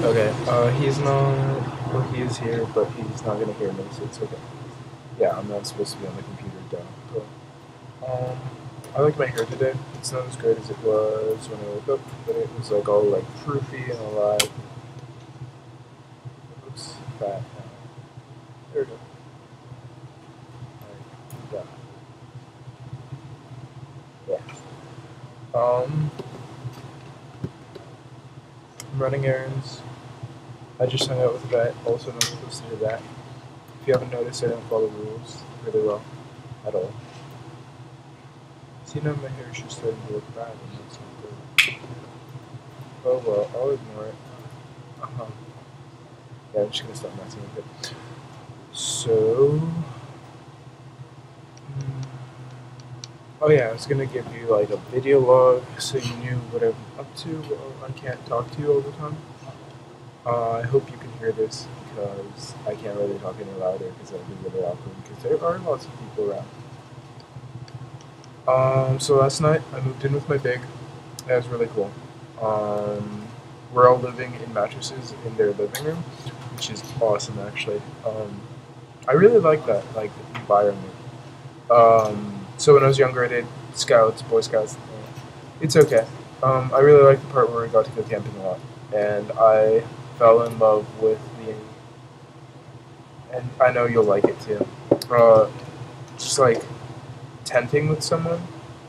Okay, he's not, well, he is here, but he's not gonna hear me, so it's okay. Yeah, I'm not supposed to be on the computer, duh. But, I like my hair today. It's not as great as it was when I woke up, but it was like all like proofy and alive. It looks fat now. There we go. Like, yeah. I'm running errands. I just hung out with a guy, also not supposed to do that. If you haven't noticed, I don't follow rules really well at all. See, now my hair is just starting to look bad, and that's not good. Oh well, I'll ignore it. Uh huh. Yeah, I'm just gonna stop messing with it. So, oh yeah, I was gonna give you like a video log so you knew what I'm up to. Well, I can't talk to you all the time. I hope you can hear this because I can't really talk any louder because that would be really awkward because there are lots of people around. So last night I moved in with my big. That was really cool. Um, we're all living in mattresses in their living room, which is awesome actually. I really like that, like the environment. So when I was younger, I did scouts, Boy Scouts. It's okay. I really like the part where we got to go camping a lot, and I fell in love with the. And I know you'll like it too. Just like tenting with someone,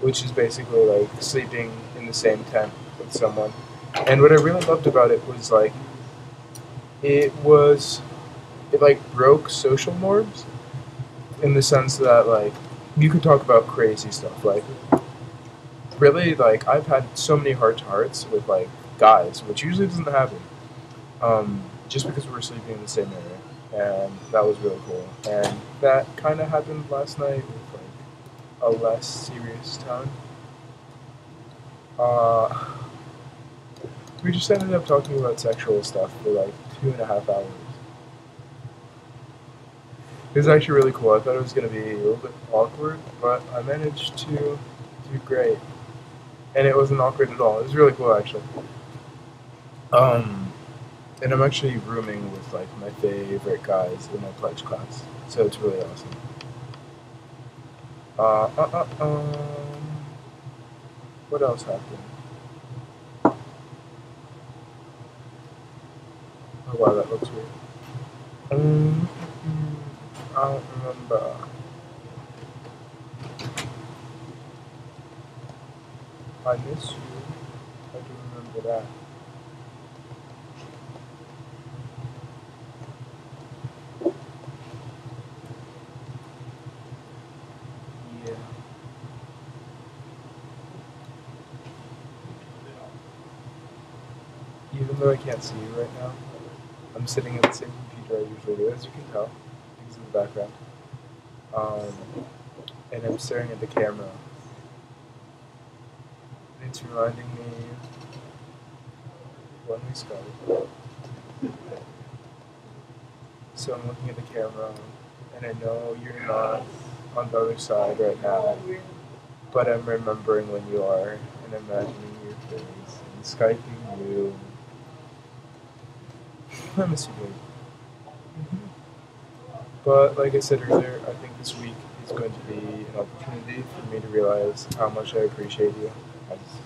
which is basically like sleeping in the same tent with someone. And what I really loved about it was like it was it like broke social norms in the sense that like you could talk about crazy stuff like really like I've had so many heart to hearts with like guys, which usually doesn't happen. Just because we were sleeping in the same area, and that was really cool. And that kind of happened last night with like a less serious tone. Uh, we just ended up talking about sexual stuff for like 2.5 hours. It was actually really cool. I thought it was going to be a little bit awkward, but I managed to do great. And it wasn't awkward at all. It was really cool, actually. Um, and I'm actually rooming with like my favorite guys in my pledge class, so it's really awesome. Uh, uh, uh, um, what else happened? Oh wow, that looks weird. I don't remember. I miss you. I do remember that. Yeah. Even though I can't see you right now, I'm sitting at the same computer I usually do, as you can tell, because of the background. Um, and I'm staring at the camera. And it's reminding me when we started. So I'm looking at the camera, and I know you're not on the other side right now, but I'm remembering when you are, and imagining your face, and Skyping you. I miss you, babe. But like I said earlier, I think this week is going to be an opportunity for me to realize how much I appreciate you. I just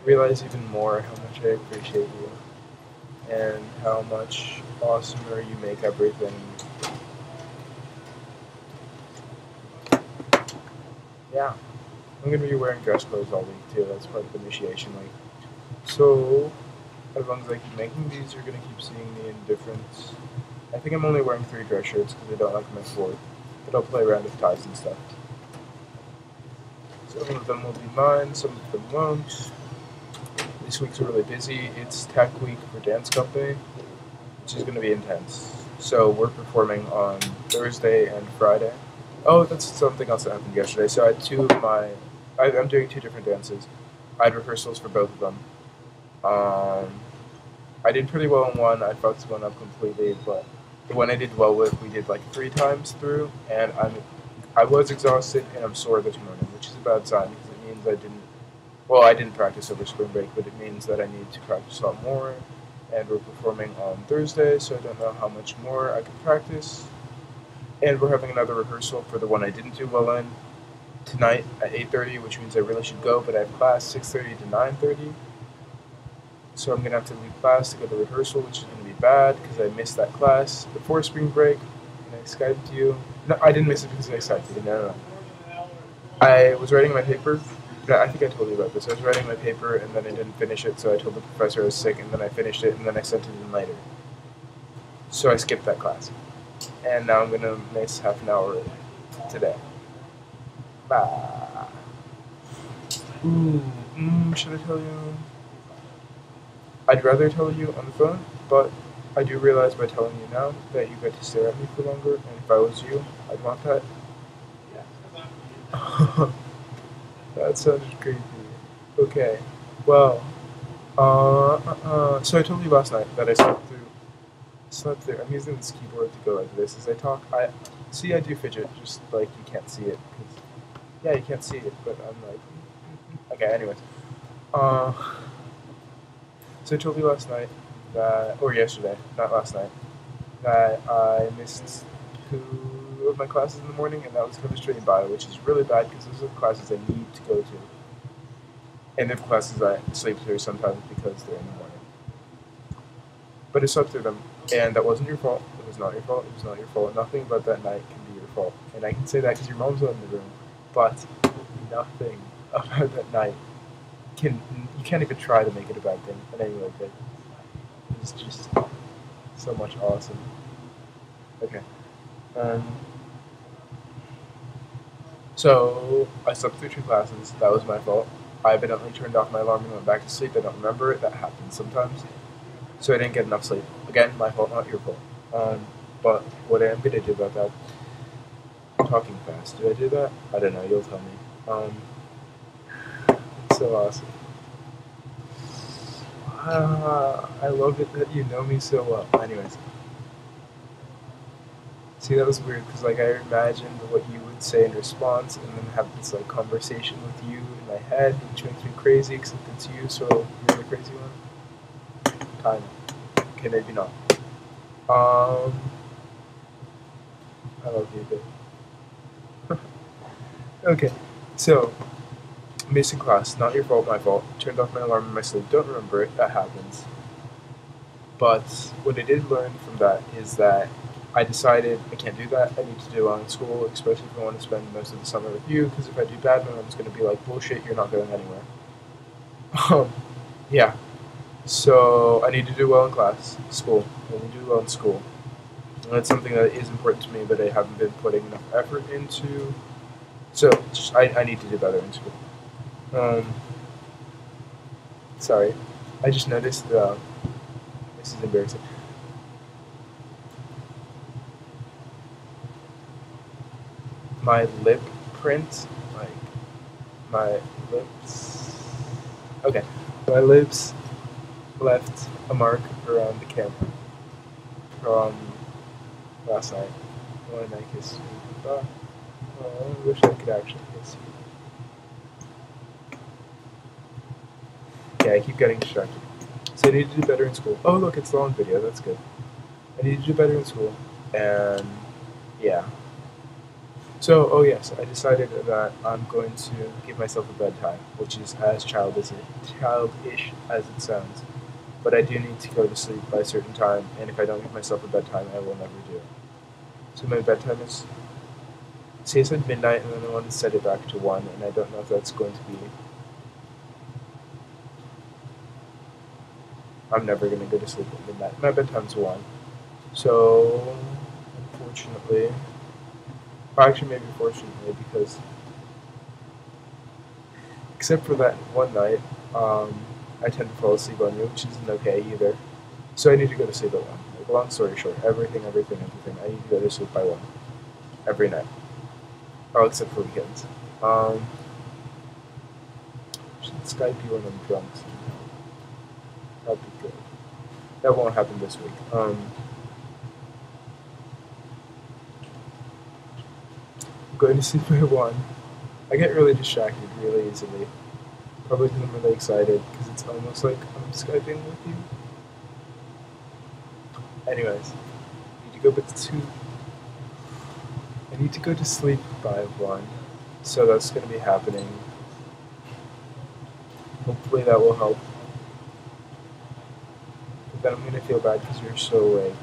realize even more how much I appreciate you and how much awesomer you make everything. Yeah, I'm gonna be wearing dress clothes all week too. That's part of the initiation. Like, so as long as I keep making these, you're gonna keep seeing me in different. I think I'm only wearing 3 dress shirts because I don't like my 4th, but I'll play around with ties and stuff. Some of them will be mine, some of them won't. This week's really busy. It's tech week for dance company, which is going to be intense. So we're performing on Thursday and Friday. Oh, that's something else that happened yesterday. So I had two of my. I'm doing 2 different dances. I had rehearsals for both of them. Um, I did pretty well in one. I fucked one up completely, but the one I did well with, we did like 3 times through, and I was exhausted and I'm sore this morning, which is a bad sign because it means I didn't. Well, I didn't practice over spring break, but it means that I need to practice a lot more, and we're performing on Thursday, so I don't know how much more I can practice. And we're having another rehearsal for the one I didn't do well in tonight at 8:30, which means I really should go, but I have class 6:30 to 9:30. So I'm gonna have to leave class to go to rehearsal, which is gonna be bad because I missed that class before spring break. And I Skyped you. No, I didn't miss it because I Skyped you. No. I was writing my paper. I think I told you about this. I was writing my paper and then I didn't finish it, so I told the professor I was sick, and then I finished it, and then I sent it in later. So I skipped that class. And now I'm gonna miss half an hour today. Bah. Ooh, should I tell you? I'd rather tell you on the phone, but I do realize by telling you now that you get to stare at me for longer, and if I was you, I'd want that. That sounded creepy. Okay, well, so I told you last night that I slept through. I'm using this keyboard to go like this as I talk. I do fidget, just like you can't see it. Yeah, you can't see it, but I'm like, okay, anyways. So I told you last night or yesterday, not last night, that I missed 2 of my classes in the morning, and that was chemistry and bio, which is really bad because those are the classes I need to go to. And the classes I sleep through sometimes because they're in the morning. But I slept through them, and that wasn't your fault. It was not your fault. It was not your fault. Nothing about that night can be your fault. And I can say that because your mom's not in the room. But nothing about that night you can't even try to make it a bad thing. And anyway, it was just so much awesome. Okay. So I slept through 2 classes. That was my fault. I evidently turned off my alarm and went back to sleep. I don't remember it. That happens sometimes. So I didn't get enough sleep. Again, my fault, not your fault. But what I am going to do about that, I'm talking fast. Did I do that? I don't know. You'll tell me. It's so awesome. I love it that you know me so well. Anyways. See, that was weird because like I imagined what you would say in response, and then have this like conversation with you in my head, which makes me crazy except it's you, so you're the crazy one. Kind of. Okay, maybe not. I love you, babe. Okay, so missing class, not your fault, my fault. Turned off my alarm in my sleep. Don't remember it. That happens. But what I did learn from that is that I decided I can't do that. I need to do well in school, especially if I want to spend most of the summer with you, because if I do bad, my mom's going to be like, bullshit, you're not going anywhere. Yeah. So I need to do well in school. I need to do well in school. And that's something that is important to me, but I haven't been putting enough effort into. So I need to do better in school. Sorry. I just noticed, this is embarrassing. My lip print, like my lips. Okay, my lips left a mark around the camera from last night when I kissed you goodbye. Oh, I wish I could actually kiss you. Yeah, I keep getting distracted. So I need to do better in school. Oh, look, it's the long video. That's good. I need to do better in school, and yeah. So, oh yes, I decided that I'm going to give myself a bedtime, which is as childish as it sounds. But I do need to go to sleep by a certain time, and if I don't give myself a bedtime, I will never do it. So my bedtime is, say I said midnight, and then I want to set it back to 1, and I don't know if that's going to be, I'm never going to go to sleep at midnight. My bedtime's 1. So, unfortunately, or actually maybe fortunately, because except for that one night, I tend to fall asleep on you, which isn't okay either. So I need to go to sleep at 1. Like, long story short, everything. I need to go to sleep by 1 every night. Oh, except for weekends. Should Skype you when I'm drunk somehow. That'd be good. That won't happen this week. I'm going to sleep by 1. I get really distracted really easily. Probably because I'm really excited, because it's almost like I'm Skyping with you. Anyways, I need to go to I need to go to sleep by 1, so that's going to be happening. Hopefully that will help. But then I'm going to feel bad because you're so awake.